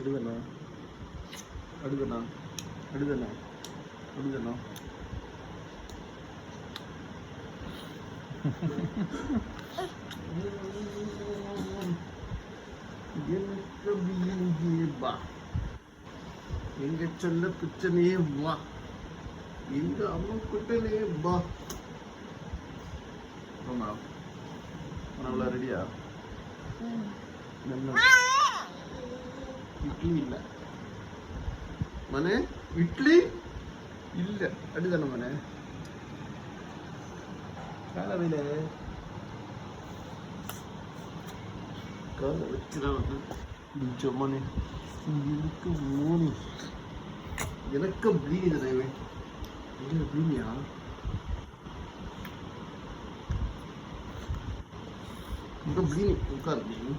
அடுதண்ணா அடுதண்ணா அடுதண்ணா அடுதண்ணா எங்க சொல்ல பிரச்சனையே வா எங்க அம்மா குட்டனே வா அவ்வளோ ரெடியா இட்லி இல்லை மனே இட்லி இல்லை அப்படிதானே மனே காலவையில் காலை வச்சுதான் மனே எனக்கு மூணு எனக்கு ப்ளீனி தானே என்ன ப்ளீனியா ఇంకా బ్లీని ఇంకా బ్లీని